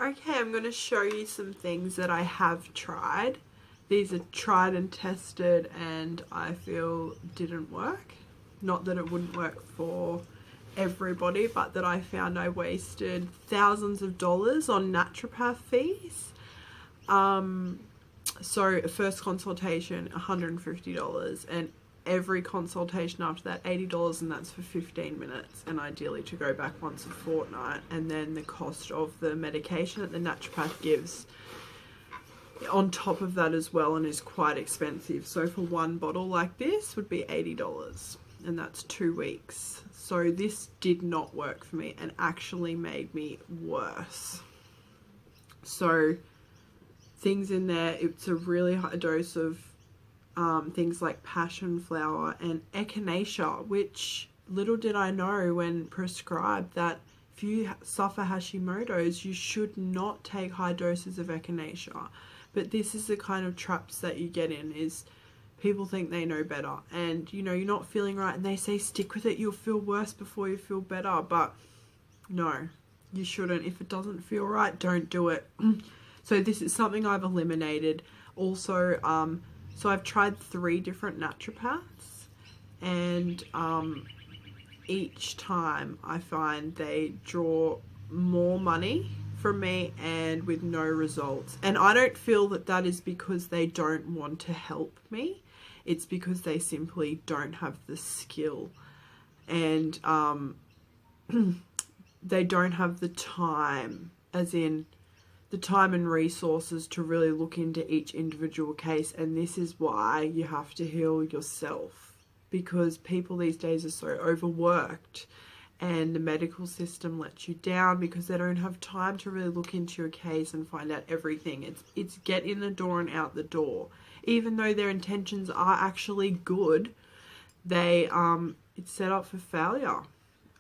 Okay, I'm going to show you some things that I have tried. These are tried and tested and I feel didn't work. Not that it wouldn't work for everybody, but that I found I wasted thousands of dollars on naturopath fees. So first consultation, $150, and every consultation after that, $80, and that's for 15 minutes, and ideally to go back once a fortnight. And then the cost of the medication that the naturopath gives on top of that as well, and is quite expensive. So for one bottle like this would be $80, and that's 2 weeks. So this did not work for me and actually made me worse. So things in there, it's a really high dose of things like passion flower and echinacea, which little did I know when prescribed that if you suffer Hashimotos, you should not take high doses of echinacea. But this is the kind of traps that you get in, is people think they know better, and you know, you're not feeling right and they say stick with it, you'll feel worse before you feel better. But no, you shouldn't. If it doesn't feel right, don't do it. So this is something I've eliminated. Also, so I've tried 3 different naturopaths, and each time I find they draw more money from me and with no results. And I don't feel that that is because they don't want to help me. It's because they simply don't have the skill, and they don't have the time, as in the time and resources to really look into each individual case. And this is why you have to heal yourself, because people these days are so overworked and the medical system lets you down because they don't have time to really look into your case and find out everything. It's get in the door and out the door. Even though their intentions are actually good, they it's set up for failure.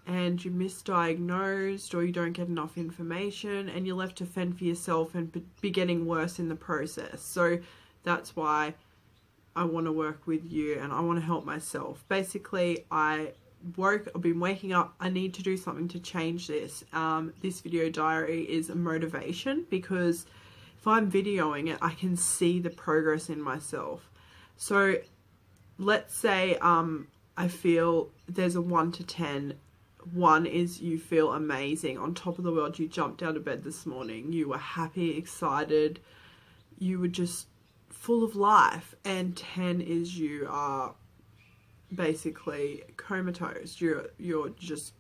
And you're misdiagnosed, or you don't get enough information, and you're left to fend for yourself and be getting worse in the process. So that's why I want to work with you and I want to help myself. Basically, I've been waking up, I need to do something to change this. This video diary is a motivation, because if I'm videoing it, I can see the progress in myself. So let's say I feel there's a 1 to 10. 1 is you feel amazing, on top of the world, you jumped out of bed this morning, you were happy, excited, you were just full of life. And 10 is you are basically comatose, you're just,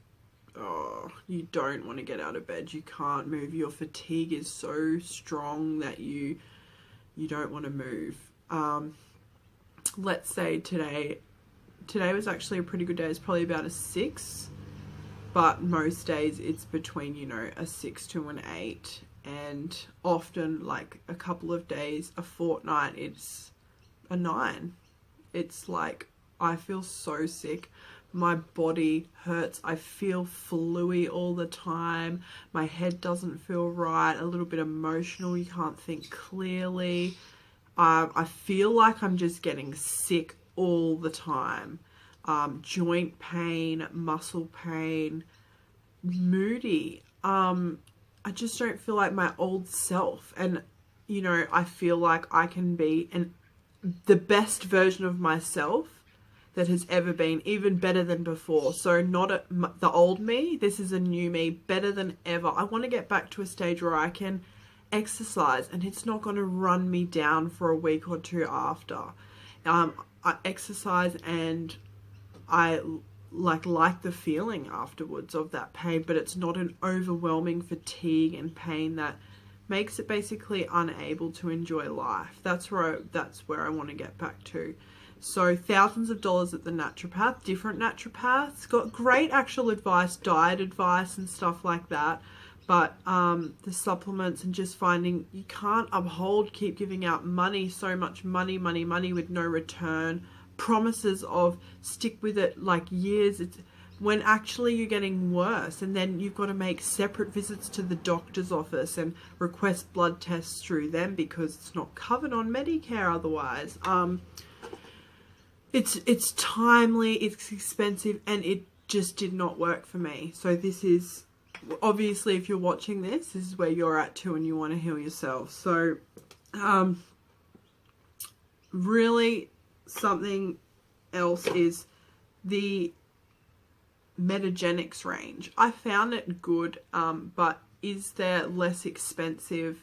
oh, you don't want to get out of bed, you can't move, your fatigue is so strong that you don't want to move. Let's say today was actually a pretty good day. It's probably about a 6. But most days it's between, you know, a 6 to an 8. And often, like a couple of days, a fortnight, it's a 9. It's like, I feel so sick. My body hurts. I feel fluey all the time. My head doesn't feel right. A little bit emotional. You can't think clearly. I feel like I'm just getting sick all the time. Joint pain, muscle pain, moody. I just don't feel like my old self. And, you know, I feel like I can be the best version of myself that has ever been, even better than before. So not the old me, this is a new me, better than ever. I want to get back to a stage where I can exercise and it's not going to run me down for a week or 2 after. I exercise and I like the feeling afterwards of that pain, but it's not an overwhelming fatigue and pain that makes it basically unable to enjoy life. That's where I want to get back to. So thousands of dollars at the naturopath, different naturopaths, got great actual advice, diet advice and stuff like that. But the supplements and just finding you can't keep giving out money, so much money with no return. Promises of stick with it like years, it's when actually you're getting worse, and then you've got to make separate visits to the doctor's office and request blood tests through them because it's not covered on Medicare otherwise. It's timely, it's expensive, and it just did not work for me. So this is obviously if you're watching this is where you're at too and you want to heal yourself. So really something else is the Metagenics range. I found it good, but is there less expensive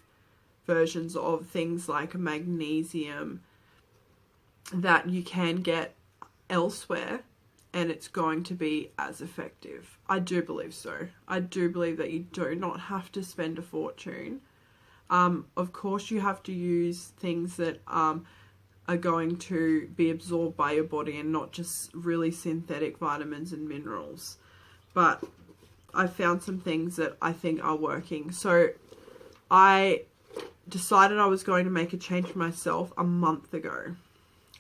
versions of things like magnesium that you can get elsewhere and it's going to be as effective? I do believe so. I do believe that you do not have to spend a fortune. Of course you have to use things that are going to be absorbed by your body and not just really synthetic vitamins and minerals. But I found some things that I think are working. So I decided I was going to make a change for myself a month ago.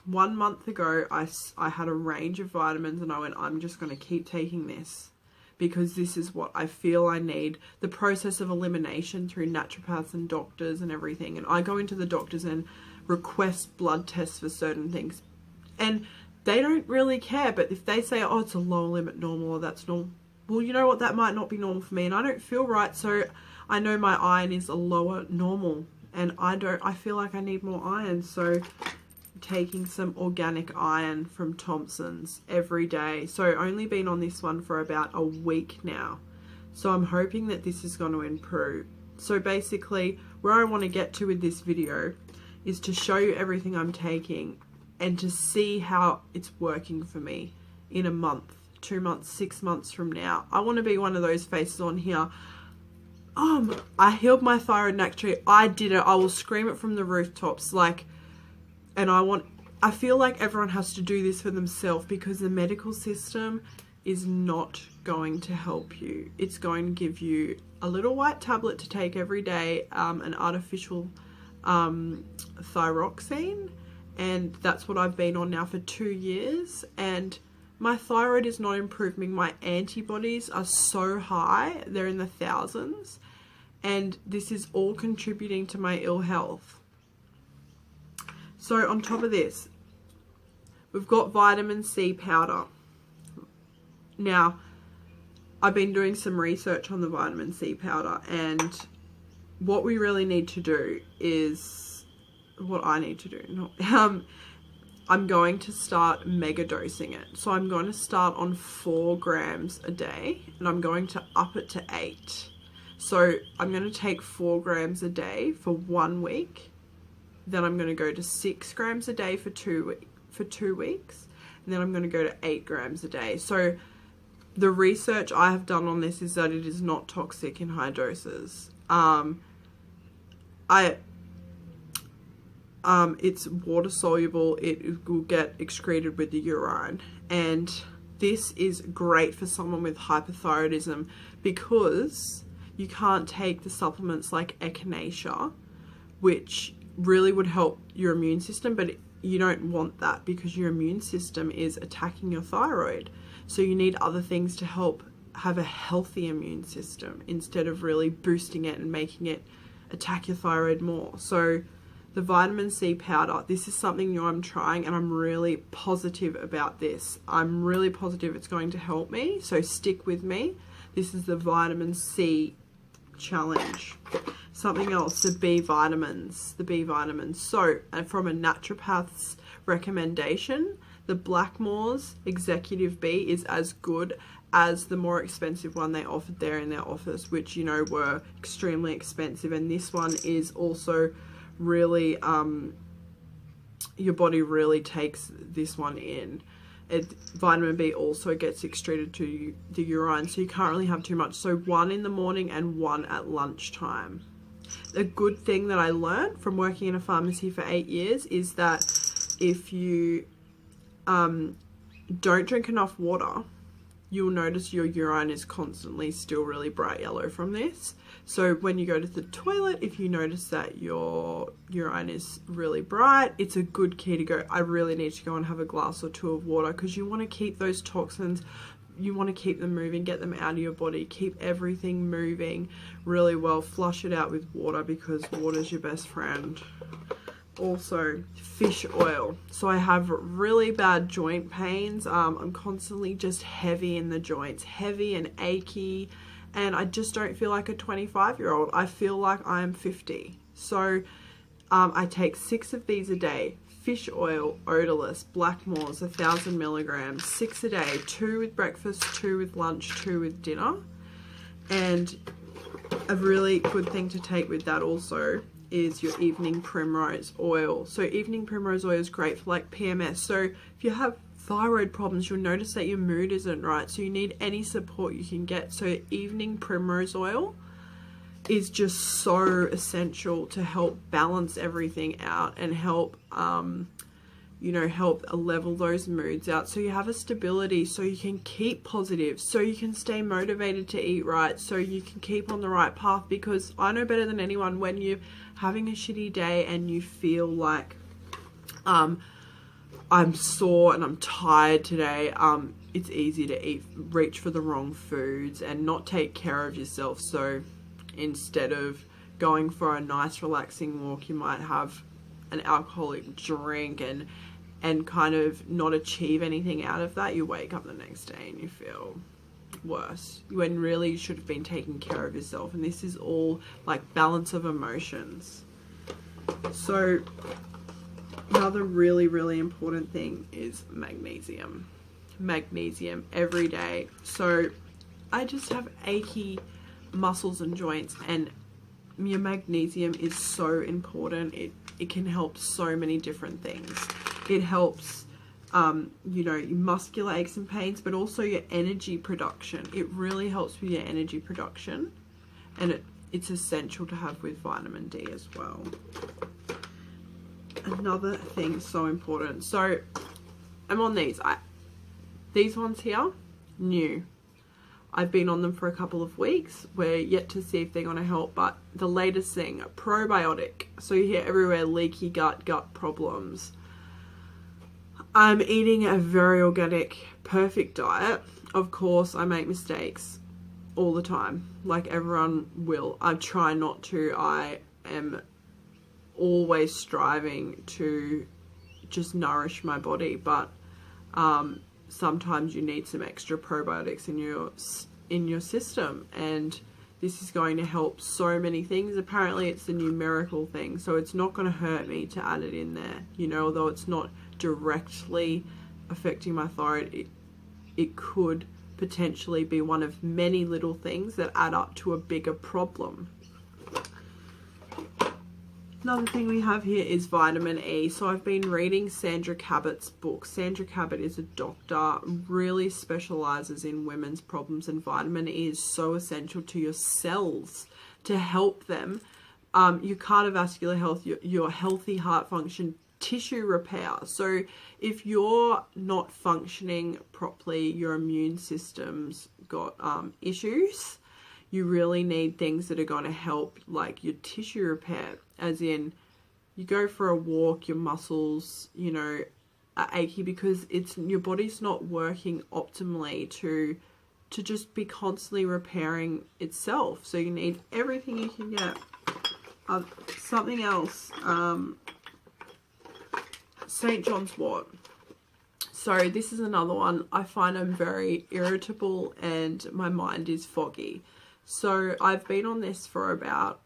1 month ago, I had a range of vitamins and I went, I'm just going to keep taking this because this is what I feel I need. The process of elimination through naturopaths and doctors and everything. And I go into the doctors and request blood tests for certain things. And they don't really care. But if they say, oh, it's a low limit normal or that's normal. Well, you know what? That might not be normal for me. And I don't feel right. So I know my iron is a lower normal. And I feel like I need more iron. So taking some organic iron from Thompson's every day. So only been on this one for about a week now. So I'm hoping that this is going to improve. So basically where I want to get to with this video is to show you everything I'm taking and to see how it's working for me in a month, 2 months, 6 months from now. I want to be one of those faces on here. I healed my thyroid naturally. I did it. I will scream it from the rooftops. And I feel like everyone has to do this for themselves because the medical system is not going to help you. It's going to give you a little white tablet to take every day, an artificial thyroxine, and that's what I've been on now for 2 years, and my thyroid is not improving. My antibodies are so high, they're in the thousands, and this is all contributing to my ill health. So on top of this, we've got vitamin C powder. Now, I've been doing some research on the vitamin C powder, and what we really need to do is, what I need to do, I'm going to start mega dosing it. So I'm going to start on 4 grams a day, and I'm going to up it to 8. So I'm going to take 4 grams a day for 1 week. Then I'm going to go to 6 grams a day for 2 weeks. And then I'm going to go to 8 grams a day. So the research I have done on this is that it is not toxic in high doses. It's water soluble. It will get excreted with the urine. And this is great for someone with hypothyroidism because you can't take the supplements like echinacea, which really would help your immune system, but you don't want that because your immune system is attacking your thyroid. So you need other things to help have a healthy immune system instead of really boosting it and making it attack your thyroid more. So the vitamin C powder, this is something new I'm trying, and I'm really positive about this. I'm really positive it's going to help me, so stick with me. This is the vitamin C challenge. Something else, the B vitamins. So, from a naturopath's recommendation, the Blackmore's Executive B is as good as the more expensive one they offered there in their office, which, you know, were extremely expensive. And this one is also really, your body really takes this one in. Vitamin B also gets excreted to the urine, so you can't really have too much. So 1 in the morning and 1 at lunchtime. A good thing that I learned from working in a pharmacy for 8 years is that if you don't drink enough water, you'll notice your urine is constantly still really bright yellow from this. So when you go to the toilet, if you notice that your urine is really bright, it's a good key to go, I really need to go and have a glass or 2 of water, because you want to keep those toxins, you want to keep them moving, get them out of your body, keep everything moving really well, flush it out with water because water's your best friend. Also, fish oil. So I have really bad joint pains. I'm constantly just heavy in the joints, heavy and achy, and I just don't feel like a 25-year-old. I feel like I'm 50. So I take 6 of these a day. Fish oil, odorless, Blackmores, 1,000 milligrams, 6 a day, 2 with breakfast, 2 with lunch, 2 with dinner. And a really good thing to take with that also is your evening primrose oil. So evening primrose oil is great for like PMS. So if you have thyroid problems, you'll notice that your mood isn't right. So you need any support you can get. So evening primrose oil is just so essential to help balance everything out and help, you know, help level those moods out. So you have a stability, so you can keep positive, so you can stay motivated to eat right, so you can keep on the right path. Because I know better than anyone, when you're having a shitty day and you feel like, I'm sore and I'm tired today, it's easy to reach for the wrong foods and not take care of yourself. So instead of going for a nice relaxing walk, you might have an alcoholic drink and kind of not achieve anything out of that. You wake up the next day and you feel worse, when really you should have been taking care of yourself. And this is all like balance of emotions. So another really, really important thing is magnesium. Magnesium every day. So I just have achy muscles and joints, and your magnesium is so important. It can help so many different things. It helps, you know, your muscular aches and pains, but also your energy production. It really helps with your energy production, and it's essential to have with vitamin D as well. Another thing so important. So I'm on these ones here, new. I've been on them for a couple of weeks. We're yet to see if they're going to help, but the latest thing, probiotic. So you hear everywhere, leaky gut problems. I'm eating a very organic, perfect diet. Of course, I make mistakes all the time, like everyone will. I try not to. I am always striving to just nourish my body, but sometimes you need some extra probiotics in your system, and this is going to help so many things. Apparently it's the numerical thing, so it's not going to hurt me to add it in there, you know. Although it's not directly affecting my thyroid, it could potentially be one of many little things that add up to a bigger problem. Another thing we have here is vitamin E. So I've been reading Sandra Cabot's book. Sandra Cabot is a doctor, really specializes in women's problems, and vitamin E is so essential to your cells to help them, your cardiovascular health, your healthy heart function, tissue repair. So if you're not functioning properly, your immune system's got issues, you really need things that are going to help, like your tissue repair, as in you go for a walk, your muscles, you know, are achy because your body's not working optimally to just be constantly repairing itself. So you need everything you can get. Something else, St. John's wort. So this is another one. I find I'm very irritable and my mind is foggy. So I've been on this for about,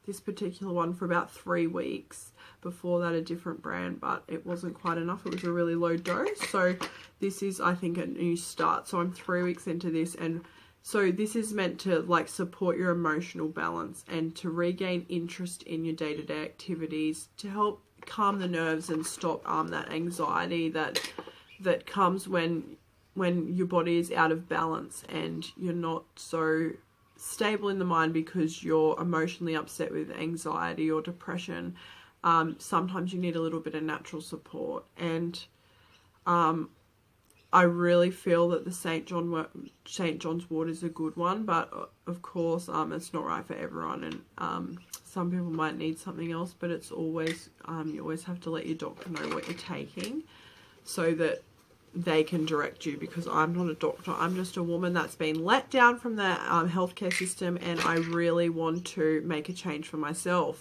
this particular one for about 3 weeks. Before that, a different brand, but it wasn't quite enough. It was a really low dose. So this is, I think, a new start. So I'm 3 weeks into this, and so this is meant to like support your emotional balance and to regain interest in your day-to-day activities, to help calm the nerves and stop that anxiety that comes when your body is out of balance and you're not so stable in the mind because you're emotionally upset with anxiety or depression. Sometimes you need a little bit of natural support, and I really feel that the St. John's wort is a good one, but of course it's not right for everyone, and some people might need something else, but it's always you always have to let your doctor know what you're taking so that they can direct you, because I'm not a doctor. I'm just a woman that's been let down from the healthcare system, and I really want to make a change for myself.